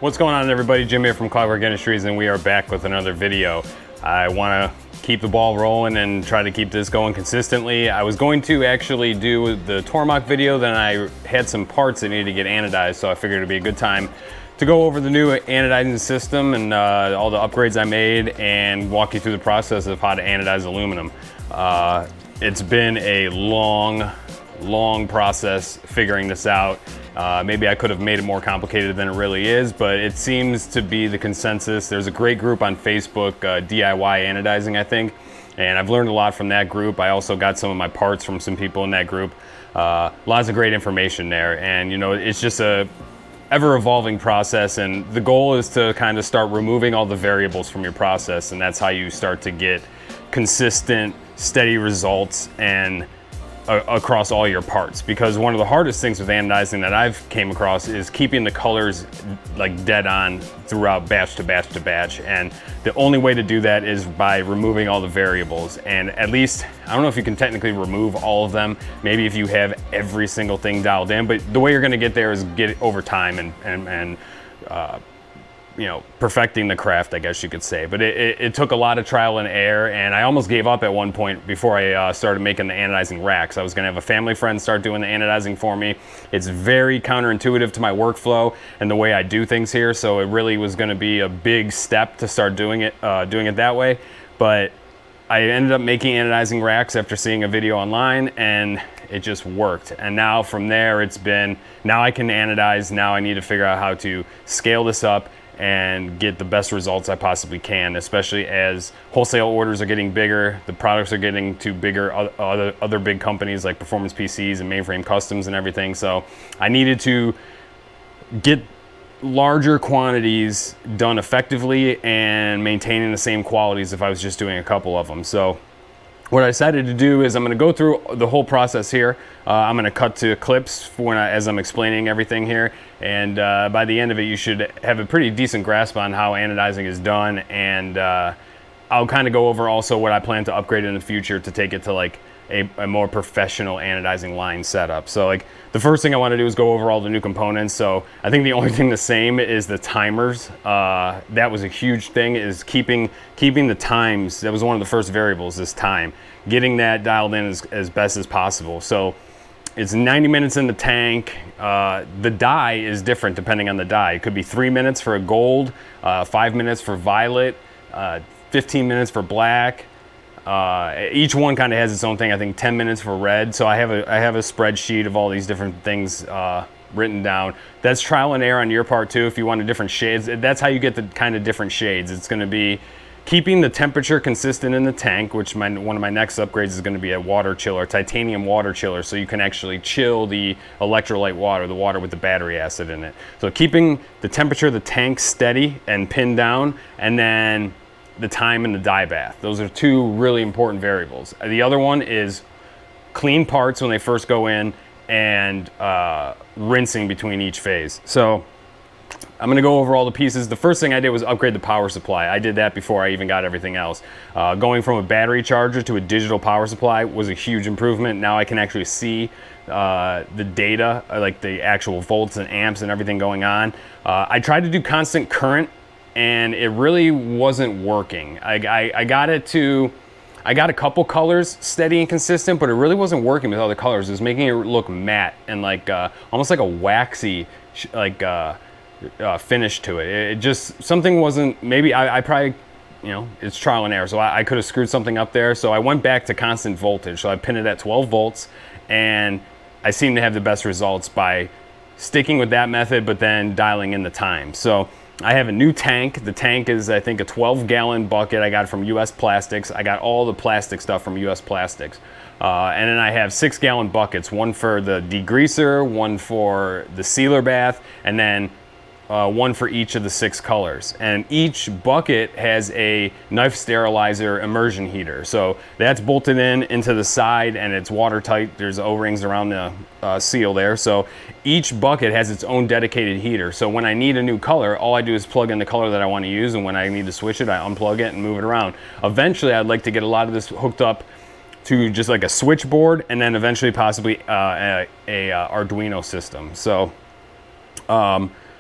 What's going on, everybody? Jim here from Clockwerk Industries, and we are back with another video. I want to keep the ball rolling and try to keep this going consistently. I was going to actually do the Tormach video, then I had some parts that needed to get anodized, so I figured it'd be a good time to go over the new anodizing system and all the upgrades I made and walk you through the process of how to anodize aluminum. It's been a long process figuring this out. Maybe I could have made it more complicated than it really is, but it seems to be the consensus. There's a great group on Facebook, DIY Anodizing, I think, and I've learned a lot from that group. I also got some of my parts from some people in that group. Lots of great information there, and you know, it's just a ever-evolving process, and the goal is to kind of start removing all the variables from your process, and that's how you start to get consistent, steady results and across all your parts. Because one of the hardest things with anodizing that I've came across is keeping the colors like dead on throughout batch to batch to batch, and the only way to do that is by removing all the variables. And at least, I don't know if you can technically remove all of them, maybe if you have every single thing dialed in, but the way you're going to get there is get it over time and you know, perfecting the craft, I guess you could say. But it took a lot of trial and error, and I almost gave up at one point before I started making the anodizing racks. I was gonna have a family friend start doing the anodizing for me. It's very counterintuitive to my workflow and the way I do things here, so it really was gonna be a big step to start doing it that way. But I ended up making anodizing racks after seeing a video online, and it just worked. And now from there, it's been, now I can anodize, now I need to figure out how to scale this up and get the best results I possibly can, especially as wholesale orders are getting bigger, the products are getting to bigger, other big companies like Performance PCs and Mainframe Customs and everything. So I needed to get larger quantities done effectively and maintaining the same qualities if I was just doing a couple of them. So what I decided to do is I'm going to go through the whole process here. I'm going to cut to clips for as I'm explaining everything here, and by the end of it you should have a pretty decent grasp on how anodizing is done, and I'll kind of go over also what I plan to upgrade in the future to take it to like a more professional anodizing line setup. So like the first thing I want to do is go over all the new components. So I think the only thing the same is the timers. That was a huge thing, is keeping the times. That was one of the first variables, this time. Getting that dialed in as best as possible. So it's 90 minutes in the tank. The dye is different depending on the dye. It could be 3 minutes for a gold, 5 minutes for violet, 15 minutes for black. Each one kind of has its own thing. I think 10 minutes for red. So I have a spreadsheet of all these different things written down. That's trial and error on your part too. If you want a different shades, that's how you get the kind of different shades. It's going to be keeping the temperature consistent in the tank, which one of my next upgrades is going to be a water chiller, titanium water chiller, so you can actually chill the electrolyte water, the water with the battery acid in it. So keeping the temperature of the tank steady and pinned down, and then the time in the dye bath. Those are two really important variables. The other one is clean parts when they first go in, and rinsing between each phase. So I'm gonna go over all the pieces. The first thing I did was upgrade the power supply. I did that before I even got everything else. Going from a battery charger to a digital power supply was a huge improvement. Now I can actually see the data, like the actual volts and amps and everything going on. I tried to do constant current, and it really wasn't working. I got a couple colors steady and consistent, but it really wasn't working with all the colors. It was making it look matte and like almost like a waxy finish to it. It just, something wasn't, maybe I probably, you know, it's trial and error, so I could have screwed something up there. So I went back to constant voltage. So I pinned it at 12 volts, and I seem to have the best results by sticking with that method, but then dialing in the time. So I have a new tank. The tank is, I think, a 12-gallon bucket I got from US Plastics. I got all the plastic stuff from US Plastics. And then I have 6-gallon buckets, one for the degreaser, one for the sealer bath, and then one for each of the 6 colors. And each bucket has a knife sterilizer immersion heater. So that's bolted into the side, and it's watertight. There's O-rings around the seal there. So each bucket has its own dedicated heater. So when I need a new color, all I do is plug in the color that I want to use, and when I need to switch it, I unplug it and move it around. Eventually, I'd like to get a lot of this hooked up to just like a switchboard, and then eventually possibly a Arduino system. So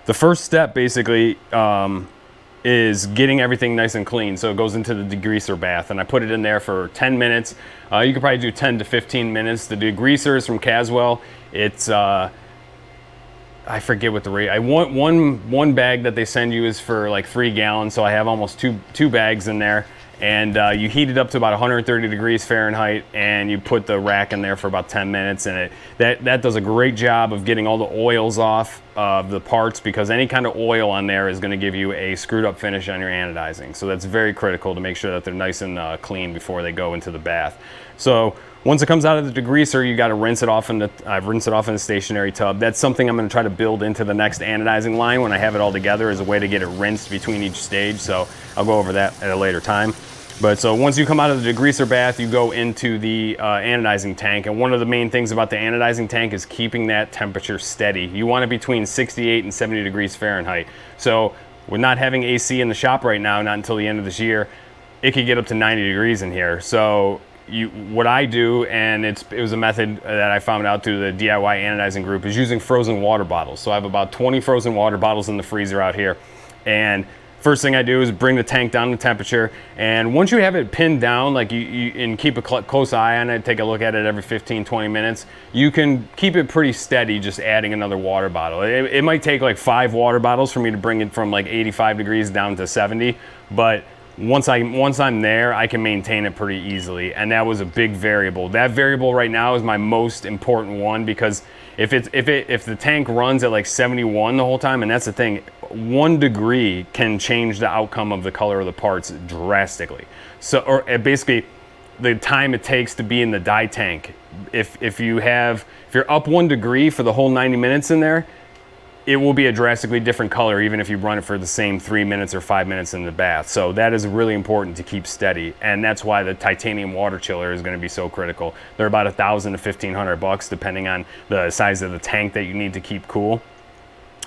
the first step basically is getting everything nice and clean. So it goes into the degreaser bath, and I put it in there for 10 minutes. You could probably do 10 to 15 minutes. The degreaser is from Caswell. It's I forget what the rate. I want one bag that they send you is for like 3 gallons, so I have almost two bags in there. And you heat it up to about 130 degrees Fahrenheit, and you put the rack in there for about 10 minutes, and that does a great job of getting all the oils off of the parts, because any kind of oil on there is going to give you a screwed up finish on your anodizing. So that's very critical to make sure that they're nice and clean before they go into the bath. So once it comes out of the degreaser, you got to rinse it off I've rinsed it off in a stationary tub. That's something I'm going to try to build into the next anodizing line when I have it all together, as a way to get it rinsed between each stage. So I'll go over that at a later time. But so once you come out of the degreaser bath, you go into the anodizing tank. And one of the main things about the anodizing tank is keeping that temperature steady. You want it between 68 and 70 degrees Fahrenheit. So we're not having AC in the shop right now, not until the end of this year. It could get up to 90 degrees in here. So what I do, and it was a method that I found out through the DIY anodizing group, is using frozen water bottles. So I have about 20 frozen water bottles in the freezer out here. And first thing I do is bring the tank down to temperature, and once you have it pinned down, like and keep a close eye on it, take a look at it every 15-20 minutes, you can keep it pretty steady just adding another water bottle. It might take like 5 water bottles for me to bring it from like 85 degrees down to 70, but once I'm there, I can maintain it pretty easily. And that was a big variable. That variable right now is my most important one, because if the tank runs at like 71 the whole time, and that's the thing, 1 degree can change the outcome of the color of the parts drastically. So, or basically, the time it takes to be in the dye tank. If you're up 1 degree for the whole 90 minutes in there, it will be a drastically different color, even if you run it for the same 3 minutes or 5 minutes in the bath. So that is really important to keep steady, and that's why the titanium water chiller is going to be so critical. They're about $1,000 to $1,500 depending on the size of the tank that you need to keep cool.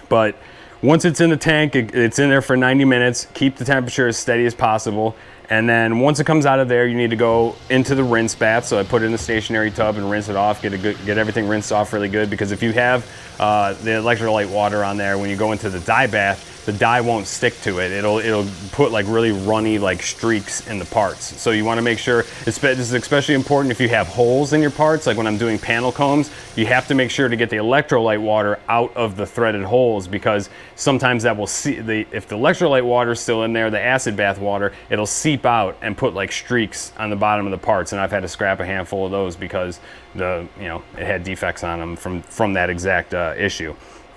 But once it's in the tank, it's in there for 90 minutes. Keep the temperature as steady as possible. And then once it comes out of there, you need to go into the rinse bath. So I put it in the stationary tub and rinse it off, get everything rinsed off really good, because if you have the electrolyte water on there, when you go into the dye bath, the dye won't stick to it. It'll put like really runny like streaks in the parts. So you want to make sure, this is especially important if you have holes in your parts, like when I'm doing panel combs, you have to make sure to get the electrolyte water out of the threaded holes, because sometimes that will if the electrolyte water is still in there, the acid bath water, it'll seep out and put like streaks on the bottom of the parts. And I've had to scrap a handful of those because it had defects on them from that exact issue.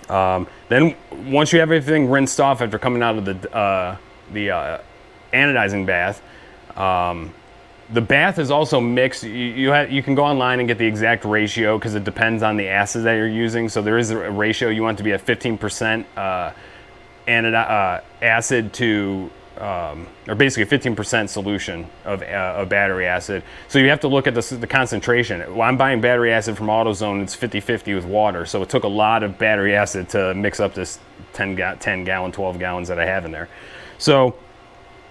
Then once you have everything rinsed off after coming out of the anodizing bath, the bath is also mixed. You can go online and get the exact ratio, because it depends on the acid that you're using. So there is a ratio. You want it to be at 15% acid to or basically a 15% solution of battery acid. So you have to look at the concentration. Well, I'm buying battery acid from AutoZone. It's 50-50 with water. So it took a lot of battery acid to mix up this 10 gallon, 12 gallons that I have in there. So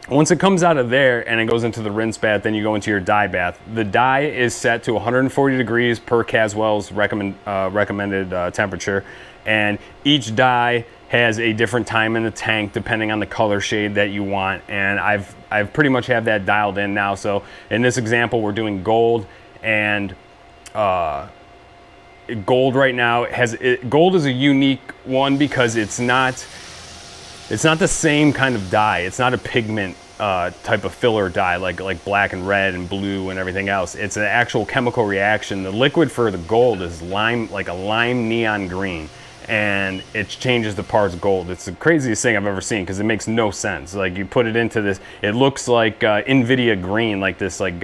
once it comes out of there and it goes into the rinse bath, then you go into your dye bath. The dye is set to 140 degrees per Caswell's recommended temperature, and each dye has a different time in the tank depending on the color shade that you want. And I've pretty much have that dialed in now. So in this example, we're doing gold, and gold right now gold is a unique one because it's not the same kind of dye. It's not a pigment type of filler dye like black and red and blue and everything else. It's an actual chemical reaction. The liquid for the gold is like a lime neon green, and it changes the parts gold. It's the craziest thing I've ever seen, because it makes no sense. Like, you put it into this, it looks like NVIDIA green, like this like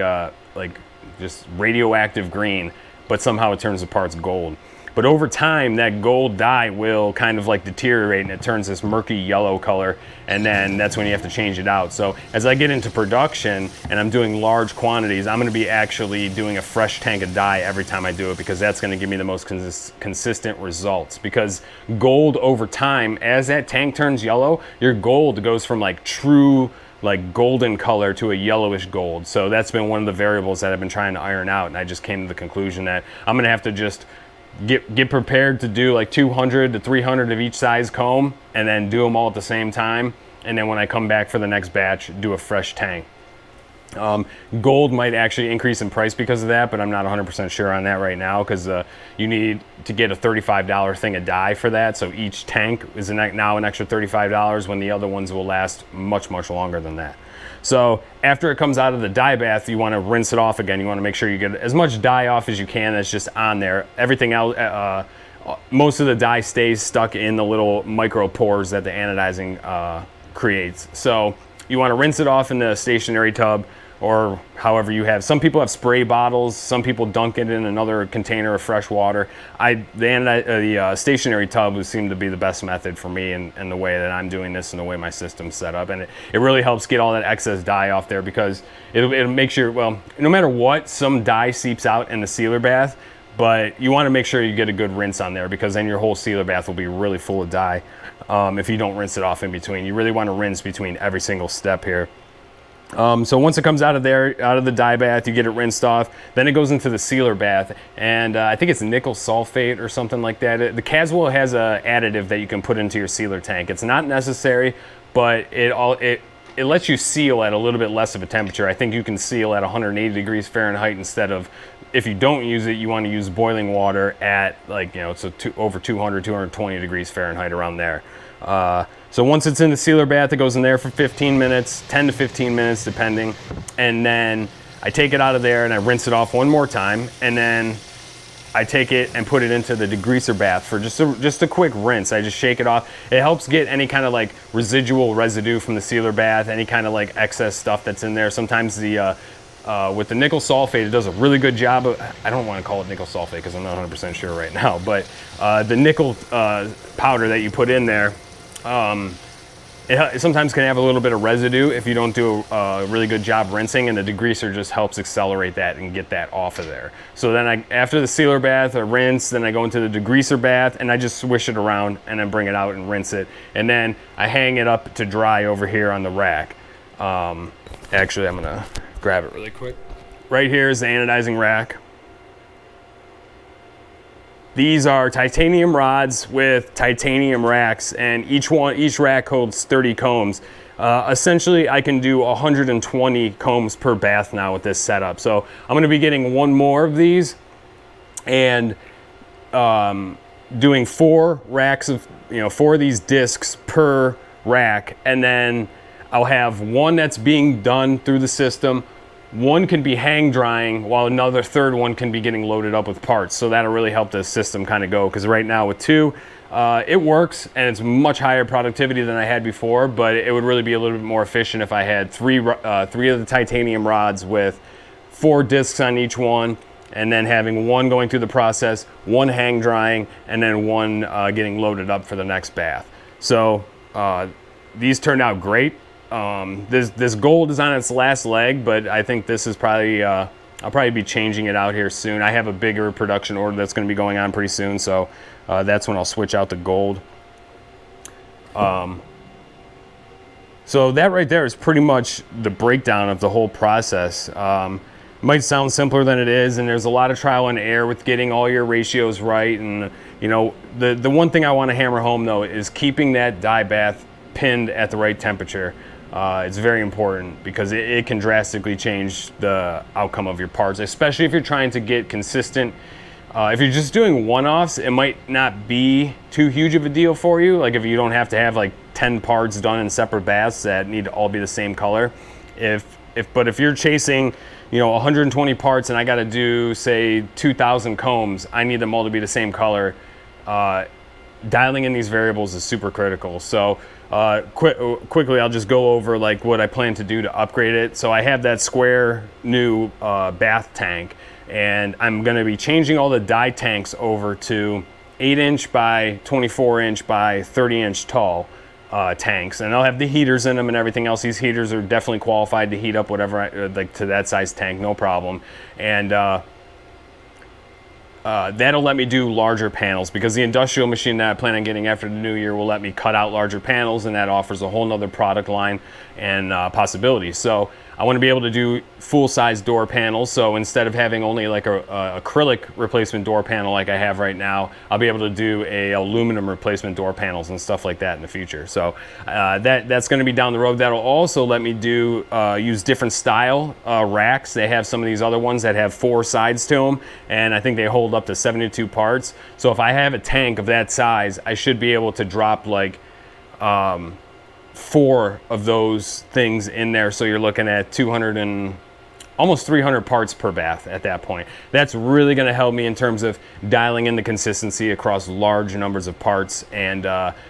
just radioactive green, but somehow it turns the parts gold. But over time, that gold dye will kind of like deteriorate, and it turns this murky yellow color, and then that's when you have to change it out. So as I get into production and I'm doing large quantities, I'm gonna be actually doing a fresh tank of dye every time I do it, because that's gonna give me the most consistent results. Because gold over time, as that tank turns yellow, your gold goes from like true like golden color to a yellowish gold. So that's been one of the variables that I've been trying to iron out, and I just came to the conclusion that I'm gonna have to just get prepared to do like 200 to 300 of each size comb, and then do them all at the same time. And then when I come back for the next batch, do a fresh tank. Gold might actually increase in price because of that, but I'm not 100% sure on that right now, because you need to get a $35 thing of dye for that. So each tank is now an extra $35, when the other ones will last much, much longer than that. So after it comes out of the dye bath, you want to rinse it off again. You want to make sure you get as much dye off as you can that's just on there. Everything else, most of the dye stays stuck in the little micro pores that the anodizing creates. So you want to rinse it off in the stationary tub, or however you have. Some people have spray bottles, some people dunk it in another container of fresh water. The stationary tub would seem to be the best method for me, and the way that I'm doing this and the way my system's set up. And it really helps get all that excess dye off there, because it'll make sure, well, no matter what, some dye seeps out in the sealer bath, but you want to make sure you get a good rinse on there, because then your whole sealer bath will be really full of dye if you don't rinse it off in between. You really want to rinse between every single step here. So once it comes out of there, out of the dye bath, you get it rinsed off, then it goes into the sealer bath, and I think it's nickel sulfate or something like that. The Caswell has a additive that you can put into your sealer tank. It's not necessary, but it lets you seal at a little bit less of a temperature. I think you can seal at 180 degrees Fahrenheit instead of, if you don't use it, you want to use boiling water at, like, you know, it's over 200, 220 degrees Fahrenheit, around there. So once it's in the sealer bath, it goes in there for 15 minutes, 10 to 15 minutes depending. And then I take it out of there and I rinse it off one more time. And then I take it and put it into the degreaser bath for just a quick rinse. I just shake it off. It helps get any kind of like residual residue from the sealer bath, any kind of like excess stuff that's in there. Sometimes with the nickel sulfate, it does a really good job of, I don't want to call it nickel sulfate because I'm not 100% sure right now, but the nickel powder that you put in there, it sometimes can have a little bit of residue if you don't do a really good job rinsing, and the degreaser just helps accelerate that and get that off of there. So then after the sealer bath, I rinse, then I go into the degreaser bath and I just swish it around and then bring it out and rinse it. And then I hang it up to dry over here on the rack. Actually, I'm gonna grab it really quick. Right here is the anodizing rack. These are titanium rods with titanium racks, and each rack holds 30 combs. Essentially, I can do 120 combs per bath now with this setup. So I'm going to be getting one more of these, and doing 4 racks of, 4 of these discs per rack, and then I'll have one that's being done through the system. One can be hang drying, while another third one can be getting loaded up with parts. So that'll really help the system kind of go, because right now with 2, it works and it's much higher productivity than I had before, but it would really be a little bit more efficient if I had 3 of the titanium rods with 4 discs on each one, and then having one going through the process, one hang drying, and then one getting loaded up for the next bath. So these turned out great. This gold is on its last leg, but I think this is probably, I'll probably be changing it out here soon. I have a bigger production order that's going to be going on pretty soon, so that's when I'll switch out to gold. So that right there is pretty much the breakdown of the whole process. Might sound simpler than it is, and there's a lot of trial and error with getting all your ratios right. And the one thing I want to hammer home though is keeping that dye bath pinned at the right temperature. It's very important, because it can drastically change the outcome of your parts, especially if you're trying to get consistent. If you're just doing one-offs, it might not be too huge of a deal for you. Like if you don't have to have like 10 parts done in separate baths that need to all be the same color. But if you're chasing 120 parts and I got to do, say, 2,000 combs, I need them all to be the same color. Dialing in these variables is super critical. So quickly, I'll just go over like what I plan to do to upgrade it. So I have that square new bath tank, and I'm going to be changing all the dye tanks over to 8-inch by 24-inch by 30-inch tall tanks, and I'll have the heaters in them and everything else. These heaters are definitely qualified to heat up whatever like to that size tank, no problem. And that'll let me do larger panels, because the industrial machine that I plan on getting after the new year will let me cut out larger panels, and that offers a whole nother product line and possibilities. So I want to be able to do full-size door panels. So instead of having only like a acrylic replacement door panel like I have right now, I'll be able to do a aluminum replacement door panels and stuff like that in the future. So that's going to be down the road. That'll also let me do use different style racks. They have some of these other ones that have 4 sides to them, and I think they hold up to 72 parts. So if I have a tank of that size, I should be able to drop like 4 of those things in there. So you're looking at 200 and almost 300 parts per bath at that point. That's really going to help me in terms of dialing in the consistency across large numbers of parts and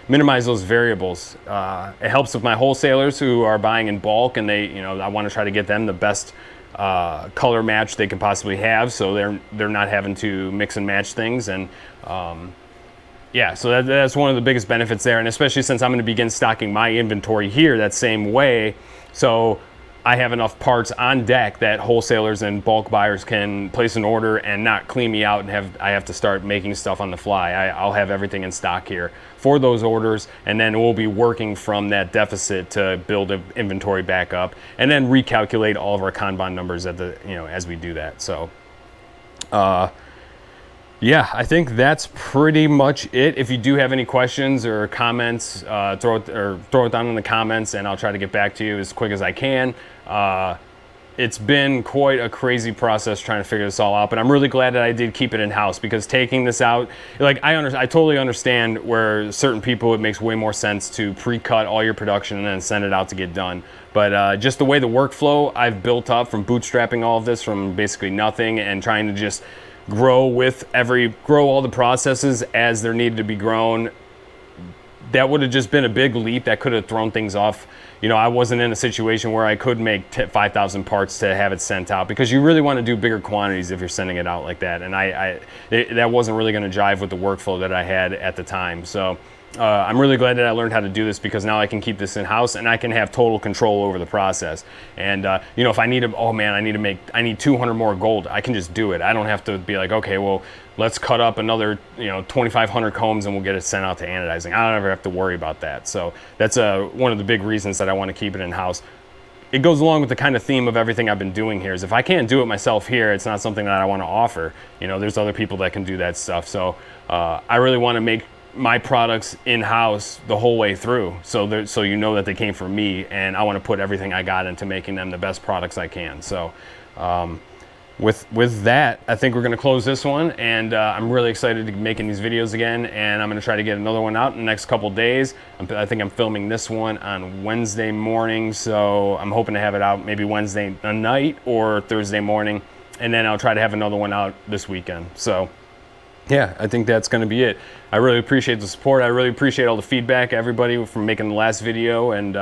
minimize those variables. It helps with my wholesalers who are buying in bulk, and they, you know, I want to try to get them the best color match they can possibly have, so they're not having to mix and match things. And yeah, so that's one of the biggest benefits there, and especially since I'm going to begin stocking my inventory here that same way, so I have enough parts on deck that wholesalers and bulk buyers can place an order and not clean me out and I have to start making stuff on the fly. I'll have everything in stock here for those orders, and then we'll be working from that deficit to build an inventory back up and then recalculate all of our Kanban numbers at the, you know, as we do that. So yeah, I think that's pretty much it. If you do have any questions or comments, throw it down in the comments, and I'll try to get back to you as quick as I can. It's been quite a crazy process trying to figure this all out, but I'm really glad that I did keep it in-house, because taking this out, like I totally understand where certain people it makes way more sense to pre-cut all your production and then send it out to get done. But just the way the workflow I've built up from bootstrapping all of this from basically nothing and trying to just grow all the processes as they're needed to be grown, that would have just been a big leap that could have thrown things off. You know, I wasn't in a situation where I could make 5,000 parts to have it sent out, because you really want to do bigger quantities if you're sending it out like that. And that wasn't really going to jive with the workflow that I had at the time. So I'm really glad that I learned how to do this, because now I can keep this in-house and I can have total control over the process. And you know, if I need to, oh man, I need 200 more gold, I can just do it. I don't have to be like, okay, well, let's cut up another, you know, 2,500 combs and we'll get it sent out to anodizing. I don't ever have to worry about that. So that's one of the big reasons that I want to keep it in-house. It goes along with the kind of theme of everything I've been doing here, is if I can't do it myself here, it's not something that I want to offer. You know, there's other people that can do that stuff. So I really want to make my products in-house the whole way through, so you know that they came from me, and I want to put everything I got into making them the best products I can. So with that, I think we're going to close this one, and I'm really excited to be making these videos again, and I'm going to try to get another one out in the next couple days. I think I'm filming this one on Wednesday morning, so I'm hoping to have it out maybe Wednesday night or Thursday morning, and then I'll try to have another one out this weekend. So yeah, I think that's going to be it. I really appreciate the support. I really appreciate all the feedback, everybody, from making the last video, and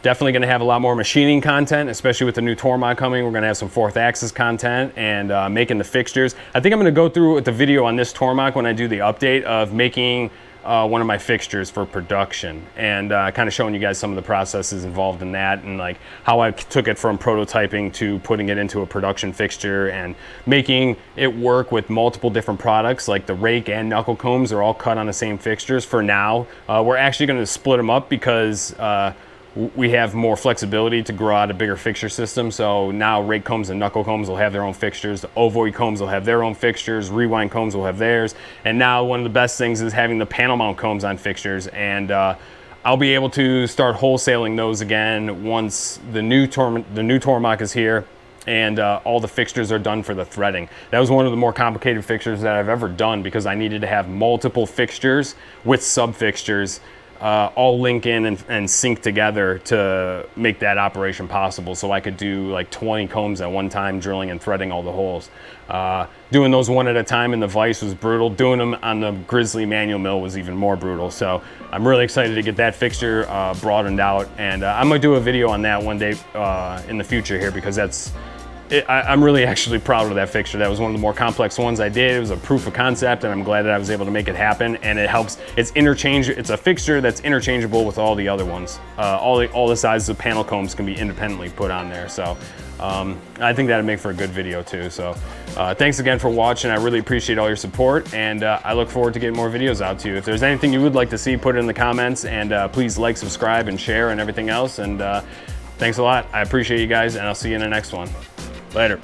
definitely going to have a lot more machining content, especially with the new Tormach coming. We're going to have some 4th axis content and making the fixtures. I think I'm going to go through with the video on this Tormach when I do the update of making one of my fixtures for production, and kind of showing you guys some of the processes involved in that, and like how I took it from prototyping to putting it into a production fixture and making it work with multiple different products. Like the rake and knuckle combs are all cut on the same fixtures for now. We're actually going to split them up because we have more flexibility to grow out a bigger fixture system. So now rake combs and knuckle combs will have their own fixtures. The ovoid combs will have their own fixtures. Rewind combs will have theirs. And now one of the best things is having the panel mount combs on fixtures. And I'll be able to start wholesaling those again once the new Tormach is here and all the fixtures are done for the threading. That was one of the more complicated fixtures that I've ever done, because I needed to have multiple fixtures with sub-fixtures all link in and sync together to make that operation possible, so I could do like 20 combs at one time, drilling and threading all the holes. Doing those one at a time in the vise was brutal. Doing them on the Grizzly manual mill was even more brutal. So I'm really excited to get that fixture broadened out, and I'm gonna do a video on that one day in the future here, because I'm really actually proud of that fixture. That was one of the more complex ones I did. It was a proof of concept, and I'm glad that I was able to make it happen. And it helps. It's a fixture that's interchangeable with all the other ones. All the sizes of panel combs can be independently put on there. So I think that'd make for a good video too. So thanks again for watching. I really appreciate all your support, and I look forward to getting more videos out to you. If there's anything you would like to see, put it in the comments, and please like, subscribe, and share, and everything else. And Thanks a lot. I appreciate you guys, and I'll see you in the next one. Later.